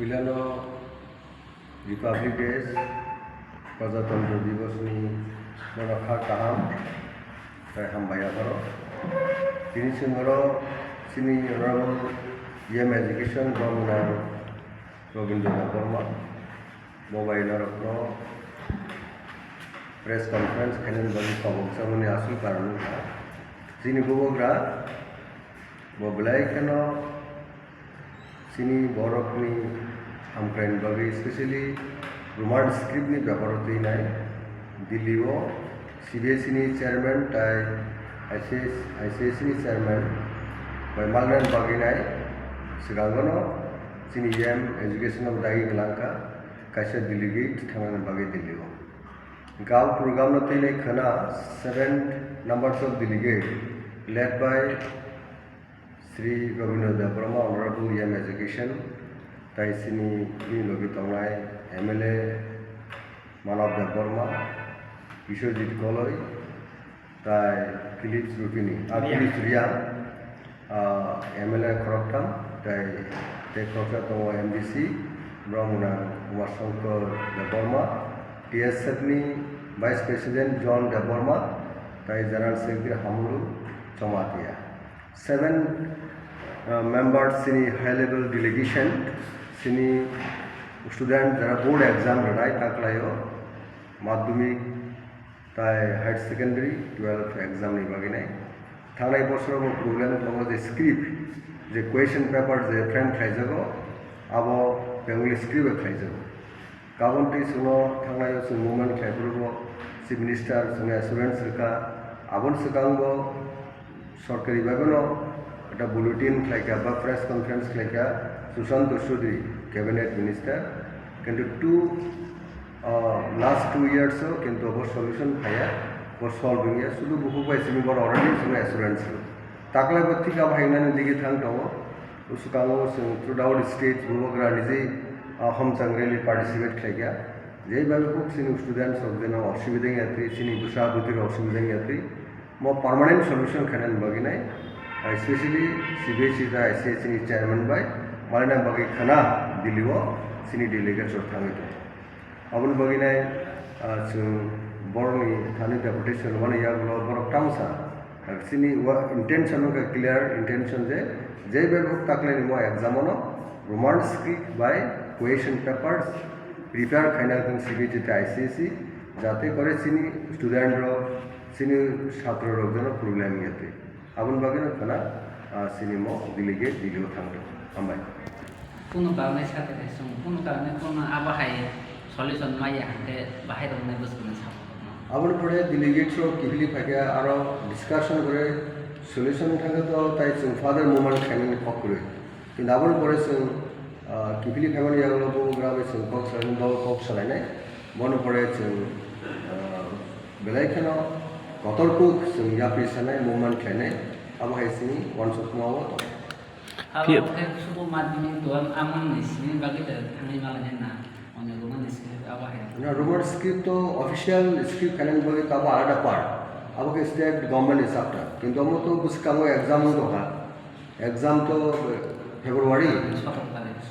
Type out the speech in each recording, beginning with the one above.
Pilano Republic Days Prajatantra Divas ni Monakha Kaham Hambaya Karo Tini Singaro Sini Honorable EM Education Brahmana Robindra Burma Mobile Rakno Press Conference Kenan Bagi Kabuk Samuni Asul Karanu Sini Gubogra Mobilai Kano Sini Borok ni Hamkrain Bagi especially Rumad script ni Baparoti Nai Delhi wo CBSE ni chairman tai ICS ni chairman by Malnan Bagi Nai Sigagono Sini EM Education of Dagi Galanka Kaisa delegate Thangan Bagi Delhi wo Gav program no tine khana 7 numbers of delegate led by Sri Rabindra Burma Honorable EM Education Tai Sini Ni Logi Tongai MLA Manav Burma Kishorjit Koloi Tai Philips Rupini Philips Rian MLA Khoroktam Tai Te Khorokta Tongo MDC Brahmana Kumar Shankar Burma TS Satni Vice President John Burma Tai General Secretary Hamulu Chomatia 7 members Sini high level delegation Sini student jara board exam radai taklayo madhyamik tai higher secondary 12th exam ni baginai thanai boshor mo problem tongo je script je question paper je frame khaijago abo bengali script khaijago kabonti suno thanai su movement khaiburgo chief minister sune students ka abon sukango সরকারি ভাবেও একটা bulletin খাইকা বা press conference খাইকা Sushanta Chowdhury cabinet minister কিন্তু last 2 ইয়ার্সও কিন্তু অবশ্য সলিউশন খাইয়া বড় সলভিং ইয়া শুধু বহু পাইছি বড় অলরেডি শুনে অ্যাসুরেন্স তাকলা বর্তিকা ভাইনানি দিকে থাং দङ उसुकाङो जों थ्रु आउट स्टेट बुबग्रा নিজেই हम चांग्रेलि पार्टिसिपेट खाइया जेइ भाबे खुब सिनि स्टुडेंट्स सब जेन असुविधा यात्री सिनि दुसरा बुतिर असुविधा यात्री more permanent solution khanan baginai especially CBSE da ICS ni chairman by Malina Bagi Khana Diliwo sini delegates of Thamito abun baginai borni thani deputation one year borok tamsa sini intention ka clear intention je bebok takle ni mo exam ono roman script by question papers prepare khaina kun CBSE da ICS jate kore sini student ro sini ছাত্র রোগজন problem ইয়াতে আবুন বাগিনা খানা cinema ডিলিগেট দিলিও থাকতো আমবাই কোনো কারণে সাথে কোনো কারণে কোনো আবহাই সলিউশন মাইয়া হাতে বাহাই দনে বসকুনে সাপ আবুন পরে ডিলিগেট সব কিবলি ফাকে আরো ডিসকাশন করে সলিউশন থাকে তো তাই जों ফাদার মুভমেন্ট খাইনি কক করে কিন্তু আবুন পরে जों কিবলি ফ্যামিলি ইয়াগুলো গ্রামে जों কক সালাইন দল কক সালাইনাই মনে পড়ে जों বেলাইখানো Kotorpuk sing yapi sanai movement kene abo hai sini one shot mawo to abo ke subu madini to amon nisini bagi ta thani malanya na onne roman nisini abo hai na roman script to official script kene bagi ka abo alada part abo ke state government is after kintu amo to buska mo exam to ha exam to February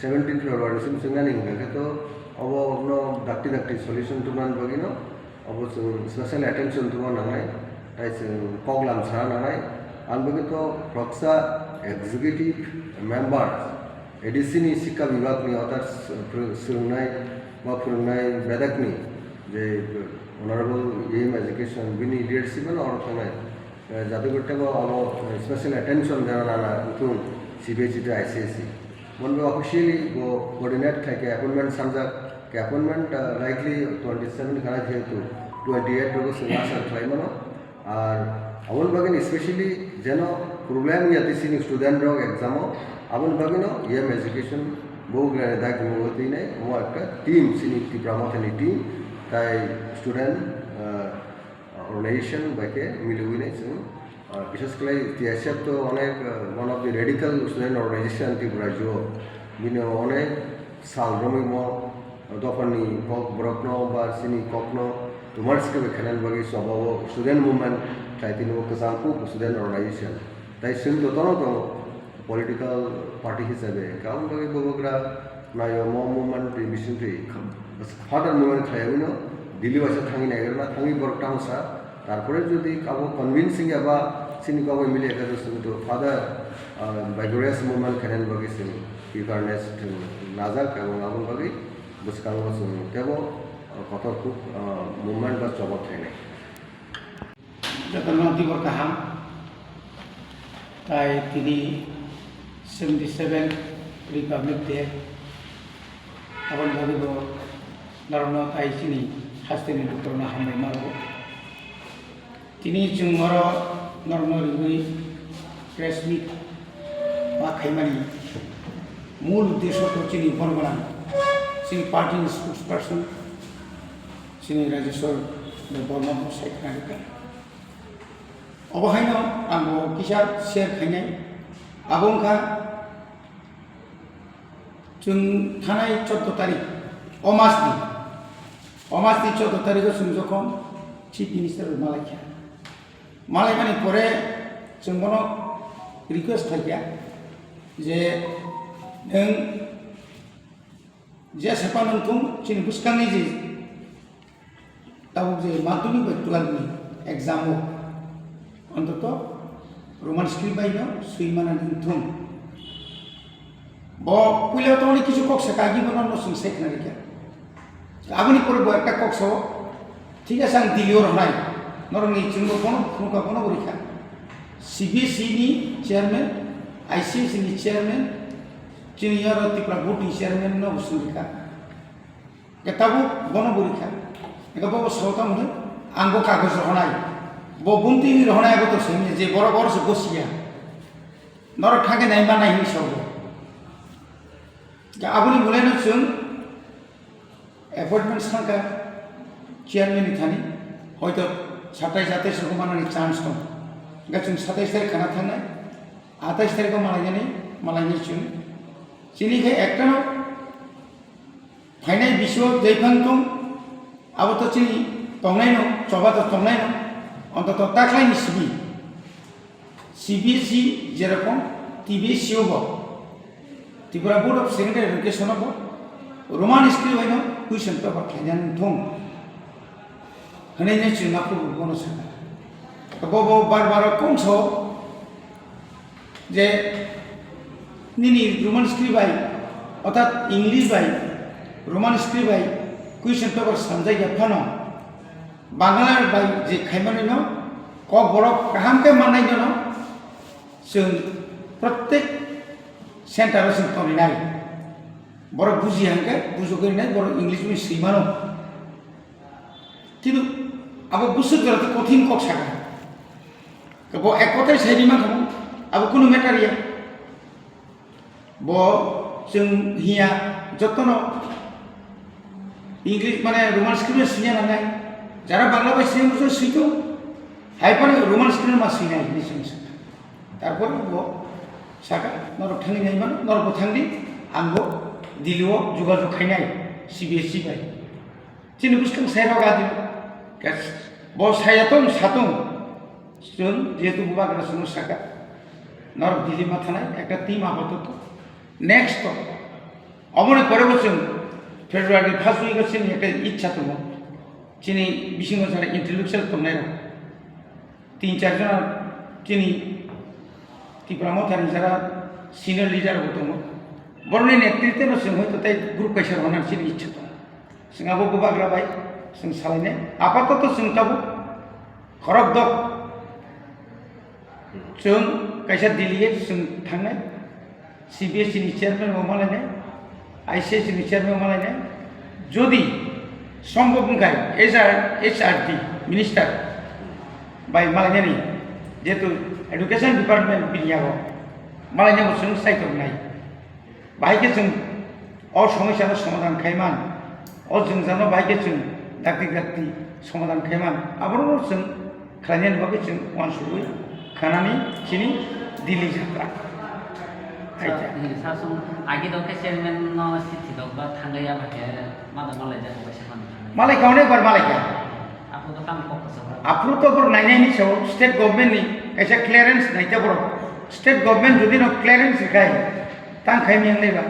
17 February sim singani hoge to abo no dakti solution to man bagi no অবশ্য special attention তোমার নাঙাই তাই কগলাম সারা নাঙাই আনবগত প্রক্সা executive member এডিসিনি শিক্ষা বিভাগনি অর্থাৎ फोरोंनाय बेदाकनि जे honourable EM education बिनि leadership अर्थाय जादुगट्टाको अब special attention जाना तुम CBSE to ICSE मन ऑफिशियली वो कोऑर्डिनेट থাকে अपॉइंटमेंट समझा के अपॉइंटमेंट लाइकली 27 खाना जेतु 28 रोग सिंहासन क्लाइमनो और अवन बागिन स्पेशली जेनो प्रॉब्लम याति सिनि स्टूडेंट रोग एग्जाम अवन बागिनो EM एजुकेशन बहु दाग होती नै मो একটা टीम सिनि टिप्रामथनि टीम ताई स्टूडेंट ऑर्गेनाइजेशन बाके मिलुइ नै जों विशेष করে টিএসএফ তো অনেক one of the radical student organization ত্রিপুরাজো বিনে অনেক সাল রমিমো দফানি কক ব্রকনো বা সিনি ককনো তোমারসকে বেখানান বাকি সবাও স্টুডেন্ট মুভমেন্ট চাইতিনো কসামপু স্টুডেন্ট অর্গানাইজেশন তাই সিন তো তনো তো पलिटिकल पार्टी हिसाबै गावनि बागै बबग्रा नायो मुभमेन्ट बिसिनथै फादार मुभमेन्ट खायावनो दिल्ली बासा थांनि नागिरना थांनि बरक टाउनसा তারপরে যদি কাবো কনভিন্সিং এবা সিনি কাবো মিলে একাদশ তো ফাদার বাইগোরিয়াস মুভমেন্ট খেলেন বাকি সিন ইকারনেস নাজাক এবং আমন বাকি বুসকাঙ্গ সুন তেব কত খুব মুভমেন্ট বা চবক থাকে যখন দিবর কাহাম তাই তিনি 77 রিপাবলিক ডে আবার ভাবিব নরম তাই চিনি হাস্তিনি ডক্টর না হামে মারব তিনি जोंमर नरम रिगुई प्रेस मीट बा खाइमानि मूल उद्देश्य तो चिनी बनगोनां जोंनि पार्टीनि स्पोक्स पार्सन जोंनि राजेश्वर बर्मा सायख'नानै अबहायनो आंबो किसा शेयर खायनाय आबंखा जों थानाय 14 तारिख अमासनि 14 तारिखआव जों जखन चिफ मिनिस्टार मालायखा मालायमानि परे जों बनो रिक्वेस्ट थाकिया जे नों जे सेपा नोंथुं चिनि बुसकांनि जे ताबुक जे माध्यमिक बा 12 नि एग्जाम अन्तत रोमान स्क्रिप्ट बायनो सुइमाना नोंथुं ब पुइलाव तनि किछु कक्स कागि बनानो जों सायखना रिखा आबनि परे ब एकटा कक्स ठीक আছে आं दिल्लीयाव रहनाय नरमनि जोंबो फुंखा फनो बरिखा सीबीएसई नि चेयरमैन आईसीएसई नि चेयरमैन चिनियर त्रिपुरा बोर्ड नि चेयरमैन न बुसुरिखा केताबो बनो बरिखा एगबो सौता मुदे आंगो कागज रहनाय ब बुंति नि रहनाय गतो सेमि जे बराबर से गोसिया नर थागे नाय मा नाय हिसाब जा आबनि मुलायनो जों अपॉइंटमेंट सांका चेयरमैन नि थानि हयतो 27 को मानानि चान्स दं गाचुं 27 तारिख खाना थांनाय 28 तारिख मालायनि जों चिनिखे एकटानो फाइनाय बिसो दैफां दं आबोथ' चिनि तंनायनो चबाथ' तंनायनो अन्तत ताख्लायनि सीबीएसई जेरकम टीबीएसईआव त्रिपुरा बोर्ड अफ सेकेंडारि एडुकेशनाव रोमान स्क्रिप्ट बायनो कुइसन पेपर खायनानै दं हनैने चिनाखौ बनो साना बबो बार कमसो जे निनि रोमान स्क्रिप्ट बाय अर्थात इंग्लिश बाय रोमान स्क्रिप्ट बाय क्वेश्चन पेपर समझाय गफानो बांग्ला बाय जे खायमानि न क बरक काहाम के माननाय न जों प्रत्येक सेंटाराव जों तनिनाय बर बुजिहांके बुजुगैनाय बर इंग्लिश में सैमानो किन्तु अब बुसुक जरते कठिन कक सागा कबो एक कथाय साइनि मा खम अब कुनु मेटारिया ब जों हिया जतनो इंग्लिश माने रोमान स्क्रिप्ट सुनिया नाय जारा बांला बाय सिने बुसु सुइतो हाइपाने रोमान स्क्रिप्ट मा सुइनाय निसिन तारपर ब सागा नर थांनि नाय मान नर ब थांनि आंगो दिल्लीआव जुगाजुग खायनाय सीबीएसई बाय चिनि बुसकां साइराव गादि बो सायातों सातों जों जेतु बुबाग्रा सुनु साका नर दिल्ली मा थानाय एकटा टीम आबोत नेक्स्ट अबने परेबो जों फेब्रुवारि 1 उइक सिम एकटा इच्छा दङ चिनि बिसिङाव जानाय इन्टेलेक्चुअल तंनाय 3-4 जन चिनि त्रिपुरा मथानि जारा सिनियर लिडार दङ बरनि नेतृत्व जों हयतो ताइ ग्रुप काइसार होनानै चिनि इच्छा दङ जोंहाबो बुबाग्रा बाय जों सालायनाय आपातत जों ताबो खरक दक जों काइसा दिल्ली जों थांनाय सीबीएसई नि चेयरमैन मालायनाय आईसीएसई नि चेयरमैन मालायनाय जदि सम्भव नंखाय एचआरडी मिनिस्टार बाय मालायनाय जेतु एडुकेशन डिपार्टमेंट बिनियागो मालायनाय जों सायख'नाय बाहायके जों अ समस्यानो समाधान खायमान अ जों जानो बाहायके जों दाक्ति समाधान खायमान आबारो जों खालायनायनि बागै जों वानसुबै खानानै चिनि दिल्ली जात्रा सासुं आगे दके चेयरमैन न सिथि दबा थांगैया बाके मादा मालाय जाको बैसा खान मालाय खावने बार मालाय का आपु तो काम पक्का सब आपु तो बर नायनायनि सायाव स्टेट गभर्नमेन्टनि खायसे क्लियारेन्स नायता बर স্টেট গভর্নমেন্ট যদি ক্লিয়ারেন্স রেখায় তাং খাইমিয়াং নাইবা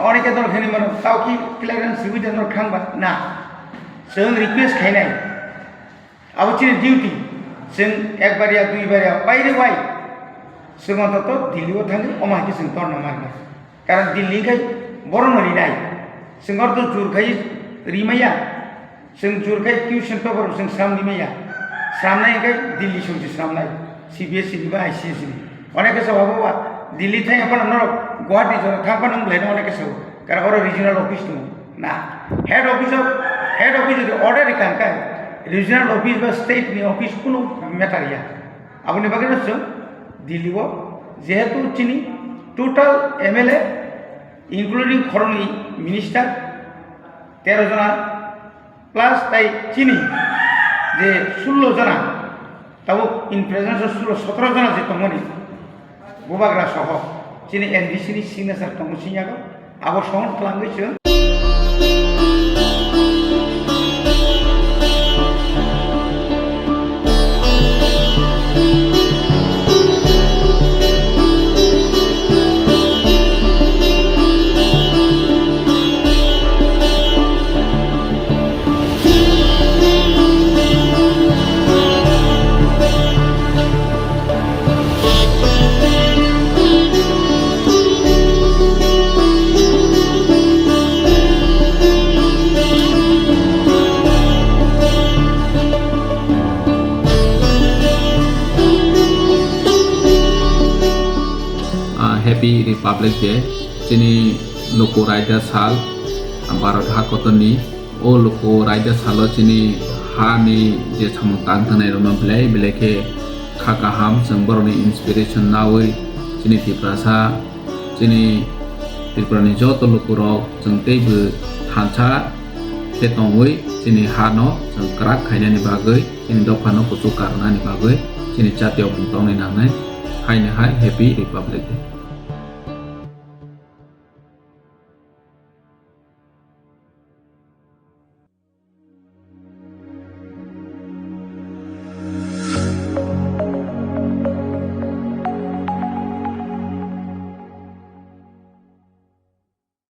অনেকে দল খাইনি মানে তাও কি ক্লিয়ারেন্স সুবিধা খাংবা না जों रिक्वेस्ट खायनाय आबोचिनि डिउटी जों एक बारिया दुई बारिया बायरे बाय जों अन्तत दिल्लीआव थाङो अमाखि जों तर्ना मारना कारण दिल्लीखाय बर' नरिनाय जों अर्थ जुरखाय रिमाया जों जुरखाय किउसन पेपर जों स्राम रिमाया स्रामनायखाय दिल्ली संसि स्रामनाय CBSE नि बा ICSE नि अनेक सबाबा दिल्ली थाय अपन नर गुवाहाटी जरा थांपा नों लायनो अनेक सब कारण अर रिजनल अफिस दं ना हेड ऑफिस যদি অর্ডার এখানকার রিজনাল অফিস বা স্টেট অফিস কোনো ম্যাটার ইয়া আপনি বাকি হচ্ছে দিল্লিব যেহেতু চিনি টোটাল MLA ইনক্লুডিং খরনি মিনিস্টার 13 जना প্লাস তাই চিনি যে 16 जना তাও ইন প্রেজেন্স 17 जना যে তমনি বুবাগ্রা সহ চিনি NDC नि সিগনেচার তমসিয়াগো আবো সহন খালামগৈছো Happy Republic Day sini loko raja sal Bharat hakotoni o loko raja salo sini ha ni je samutang thanai rona belai ke khaka ham sangboroni inspiration nawi sini tiprasa sini tiprani joto loko ro jengtei bu thancha ketongwi sini ha no sangkrak khaina ni bagai sini dokano kutu karna ni bagai sini jatiyo bungtong ni nangnai hai Happy Republic Day.